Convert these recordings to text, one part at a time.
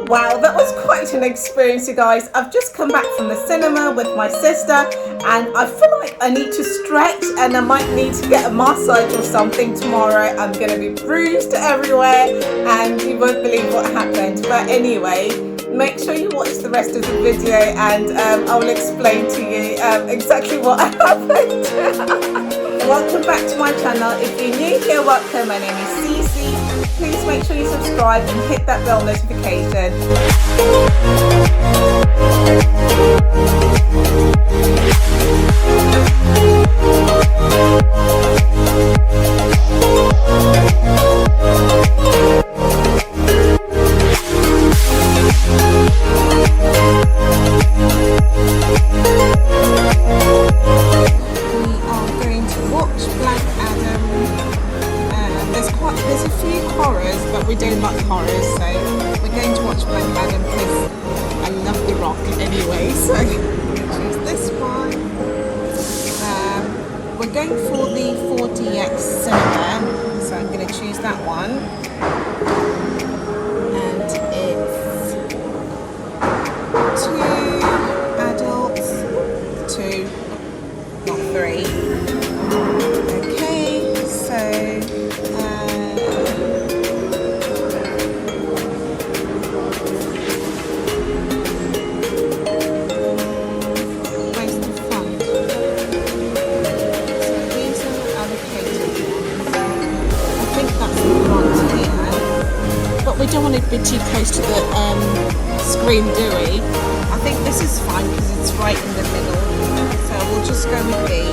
Wow, that was quite an experience, you guys. I've just come back from the cinema with my sister and I feel like I need to stretch and I might need to get a massage or something tomorrow. I'm going to be bruised everywhere and you won't believe what happened. But anyway, make sure you watch the rest of the video and I will explain to you exactly what happened. Welcome back to my channel. If you're new here, welcome. My name is Sisi. Please make sure you subscribe and hit that bell notification. There's a few horrors, but we don't like horrors, so we're going to watch Black Adam because I love The Rock anyway, so I'm going to choose this one. We're going for the 4DX cinema, so I'm going to choose that one. And it's 2 adults, 2, not 3. Okay, so we don't want to be too close to the screen, do we? I think this is fine because it's right in the middle. So we'll just go with these.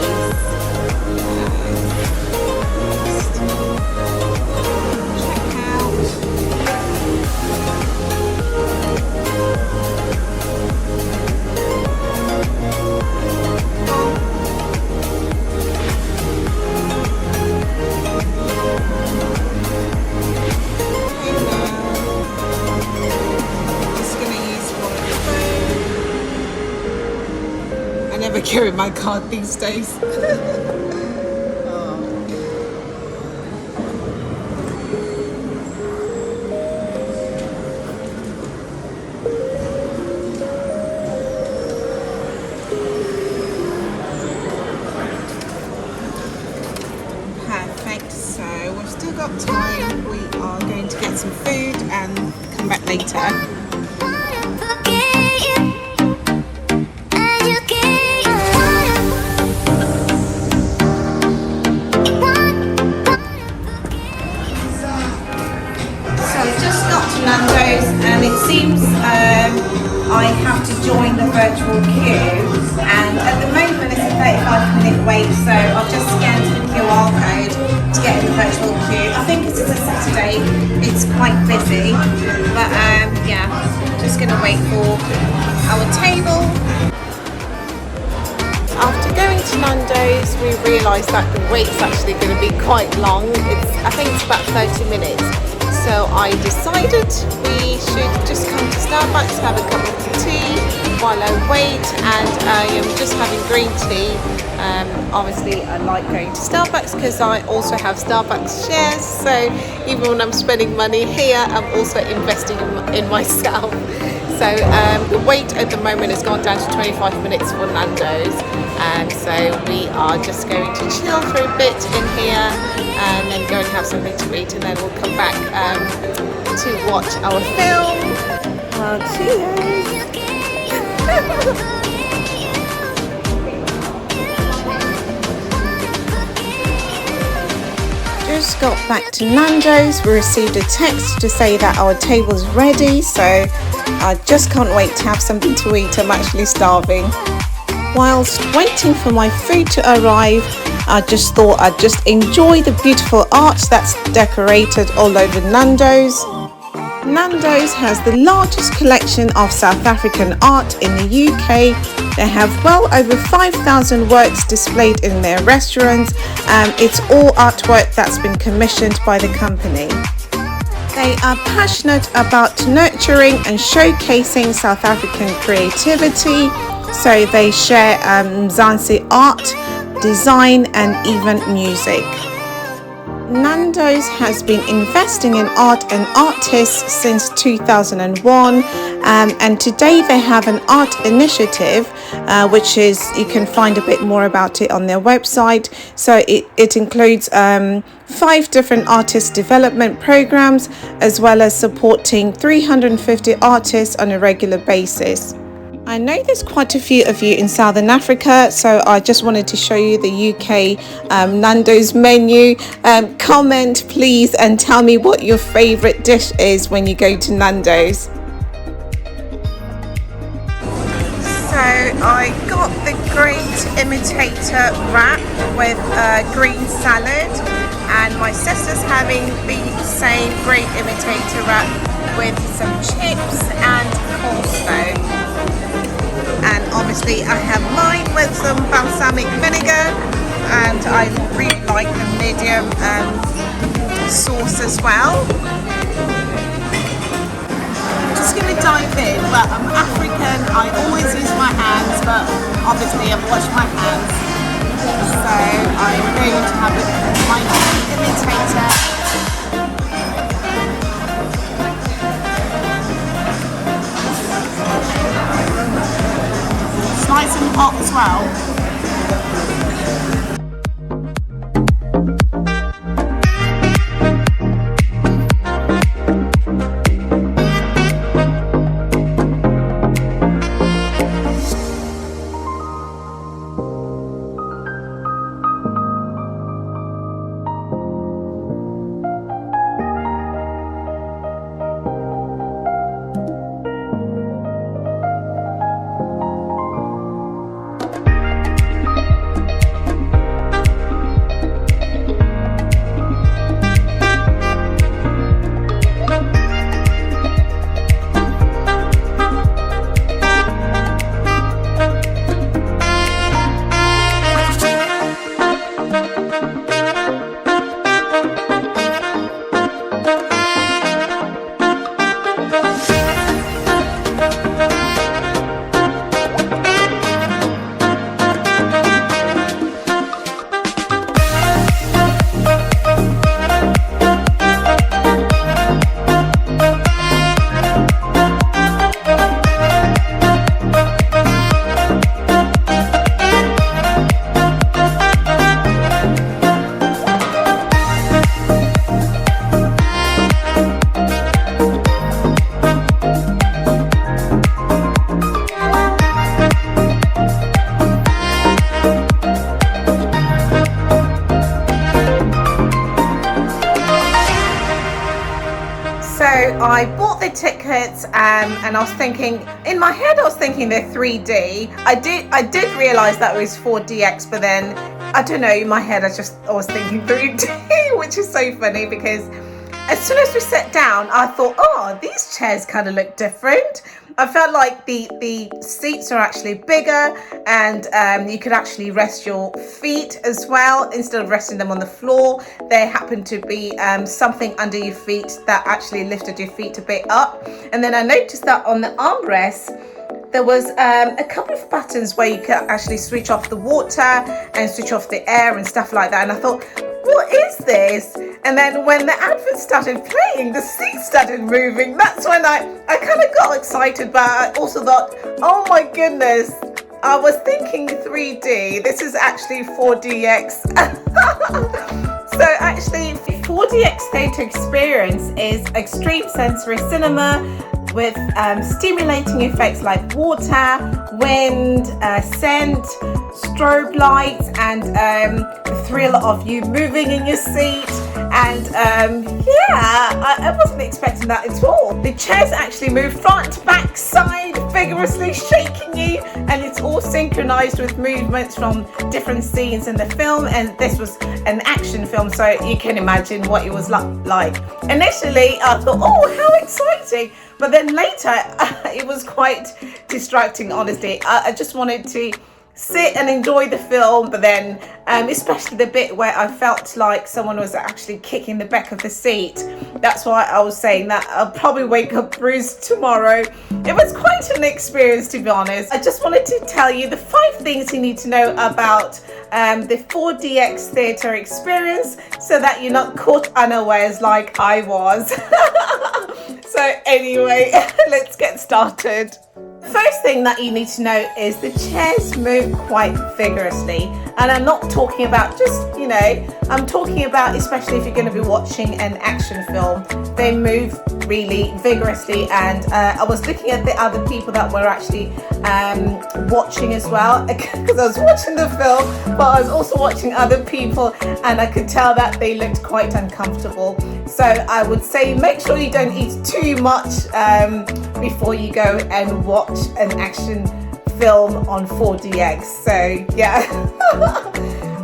Check out. I never carry my card these days. Perfect, so we've still got time. We are going to get some food and come back later. Nandos, and it seems I have to join the virtual queue, and at the moment it's a 35-minute wait, so I've just scanned the QR code to get in the virtual queue. I think because it's a Saturday it's quite busy, but yeah, just going to wait for our table. After going to Nandos, we realised that the wait's actually going to be quite long. I think it's about 30 minutes. So I decided we should just come to Starbucks, have a cup of tea while I wait, and I am just having green tea. Obviously I like going to Starbucks because I also have Starbucks shares, so even when I'm spending money here, I'm also investing in myself. So the wait at the moment has gone down to 25 minutes for Nandos, and so we are just going to chill for a bit in here and then go and have something to eat, and then we'll come back to watch our film. Cheers! Just got back to Nandos. We received a text to say that our table's ready, so I just can't wait to have something to eat. I'm actually starving. Whilst waiting for my food to arrive, I just thought I'd just enjoy the beautiful art that's decorated all over Nandos. Nandos has the largest collection of South African art in the UK. They have well over 5,000 works displayed in their restaurants, and it's all artwork that's been commissioned by the company. They are passionate about nurturing and showcasing South African creativity, so they share Mzansi art, design and even music. Nandos has been investing in art and artists since 2001, and today they have an art initiative, which is, you can find a bit more about it on their website. So it includes 5 different artist development programs, as well as supporting 350 artists on a regular basis. I know there's quite a few of you in Southern Africa, so I just wanted to show you the UK Nando's menu. Comment please and tell me what your favourite dish is when you go to Nando's. So I got the great imitator wrap with green salad, and my sister's having the same great imitator wrap with some chips and coleslaw. And obviously I have mine with some balsamic vinegar, and I really like the medium sauce as well. I'm just going to dive in. Well, I'm African, I always use my hands, but obviously I've washed my hands. So I'm going to have my imitator. Nice and hot as well. I bought the tickets and I was thinking, in my head I was thinking they're 3D. I did realise that it was 4DX, but then I don't know, in my head I was thinking 3D, which is so funny because as soon as we sat down I thought, oh, these chairs kind of look different. I felt like the seats are actually bigger, and you could actually rest your feet as well instead of resting them on the floor. There happened to be something under your feet that actually lifted your feet a bit up. And then I noticed that on the armrest there was a couple of buttons where you could actually switch off the water and switch off the air and stuff like that. And I thought, what is this? And then when the advert started playing, the seats started moving. That's when I kind of got excited, but I also thought, oh my goodness, I was thinking 3D. This is actually 4DX. So actually 4DX theatre experience is extreme sensory cinema with stimulating effects like water, wind, scent, strobe lights, and the thrill of you moving in your seat. And I wasn't expecting that at all. The chairs actually move front, back, side, vigorously shaking you, and it's all synchronized with movements from different scenes in the film. And this was an action film, so you can imagine what it was like. Initially I thought, oh, how exciting, but then later it was quite distracting, honestly. I just wanted to sit and enjoy the film, but then especially the bit where I felt like someone was actually kicking the back of the seat. That's why I was saying that I'll probably wake up bruised tomorrow. It was quite an experience, to be honest. I just wanted to tell you the 5 things you need to know about the 4DX theatre experience so that you're not caught unawares like I was. So anyway, let's get started. First thing that you need to know is the chairs move quite vigorously, and I'm not talking about just, I'm talking about especially if you're going to be watching an action film. They move really vigorously, and I was looking at the other people that were actually watching as well, because I was watching the film, but I was also watching other people, and I could tell that they looked quite uncomfortable. So I would say make sure you don't eat too much before you go and watch an action film on 4DX. So yeah.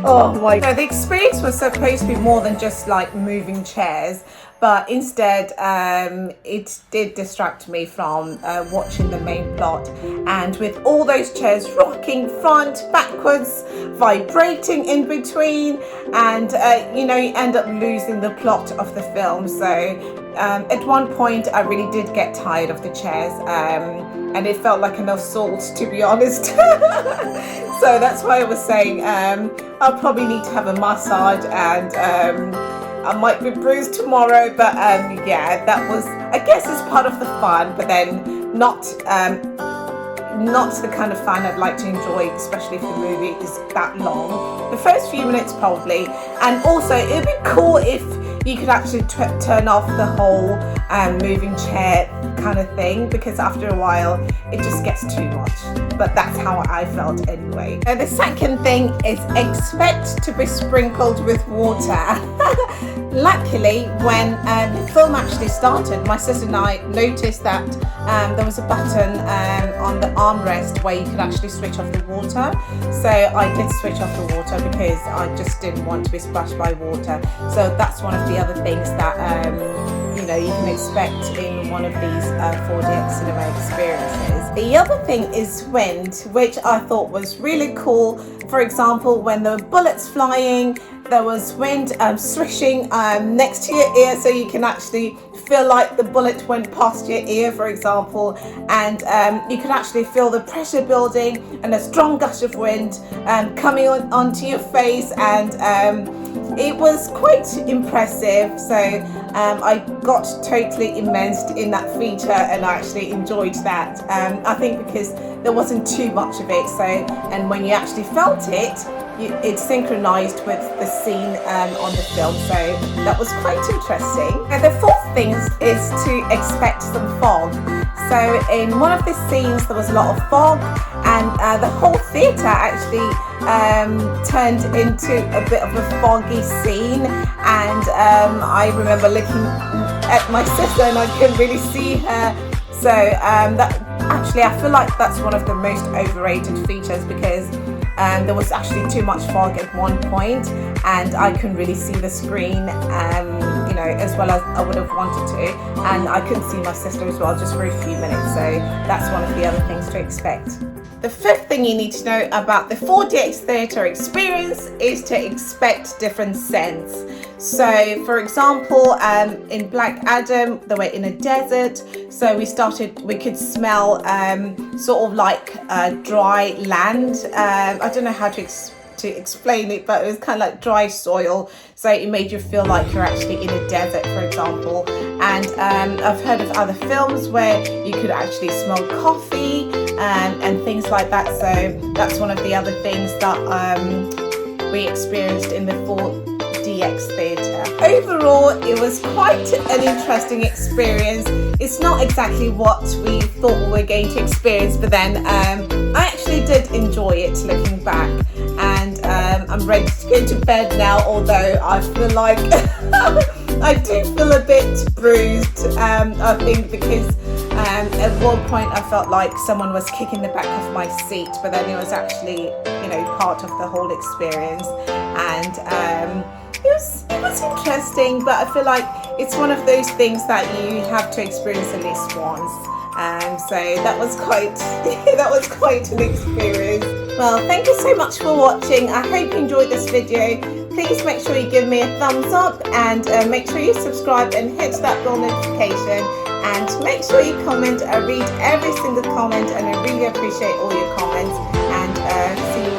Oh my god. So the experience was supposed to be more than just like moving chairs, but instead it did distract me from watching the main plot. And with all those chairs rocking front, backwards, vibrating in between, and you end up losing the plot of the film. So at one point I really did get tired of the chairs, and it felt like an assault, to be honest. So that's why I was saying I'll probably need to have a massage, and I might be bruised tomorrow, but yeah, that was, I guess, it's part of the fun, but then not the kind of fun I'd like to enjoy, especially if the movie is that long. The first few minutes probably, and also it'd be cool if you could actually turn off the whole moving chair kind of thing, because after a while it just gets too much. But that's how I felt anyway. The second thing is expect to be sprinkled with water. Luckily, when the film actually started, my sister and I noticed that there was a button on the armrest where you could actually switch off the water. So I did switch off the water because I just didn't want to be splashed by water. So that's one of the other things that you can expect in one of these 4DX cinema experiences. The other thing is wind, which I thought was really cool. For example, when there were bullets flying, there was wind swishing next to your ear, so you can actually feel like the bullet went past your ear, for example, and you could actually feel the pressure building and a strong gush of wind coming onto your face, and it was quite impressive. So I got totally immersed in that feature, and I actually enjoyed that. I think because there wasn't too much of it, so, and when you actually felt it, it's synchronized with the scene on the film, so that was quite interesting. And the fourth thing is to expect some fog. So in one of the scenes there was a lot of fog, and the whole theatre actually turned into a bit of a foggy scene, and I remember looking at my sister and I couldn't really see her. So that actually, I feel like that's one of the most overrated features, because there was actually too much fog at one point, and I couldn't really see the screen, as well as I would have wanted to, and I couldn't see my sister as well, just for a few minutes. So that's one of the other things to expect. The fifth thing you need to know about the 4DX theatre experience is to expect different scents. So for example, in Black Adam, they were in a desert, so we could smell sort of like dry land. I don't know how to explain it, but it was kind of like dry soil, so it made you feel like you're actually in a desert, for example. And I've heard of other films where you could actually smell coffee and things like that, so that's one of the other things that we experienced in the 4DX theatre. Overall, it was quite an interesting experience. It's not exactly what we thought we were going to experience, but then I actually did enjoy it looking back, and I'm ready to go to bed now, although I feel like I do feel a bit bruised, I think, because at one point I felt like someone was kicking the back of my seat, but then it was actually, part of the whole experience, and it was interesting, but I feel like it's one of those things that you have to experience at least once. So that was quite an experience. Well, thank you so much for watching. I hope you enjoyed this video. Please make sure you give me a thumbs up, and make sure you subscribe and hit that bell notification, and make sure you comment. I read every single comment, and I really appreciate all your comments, and see you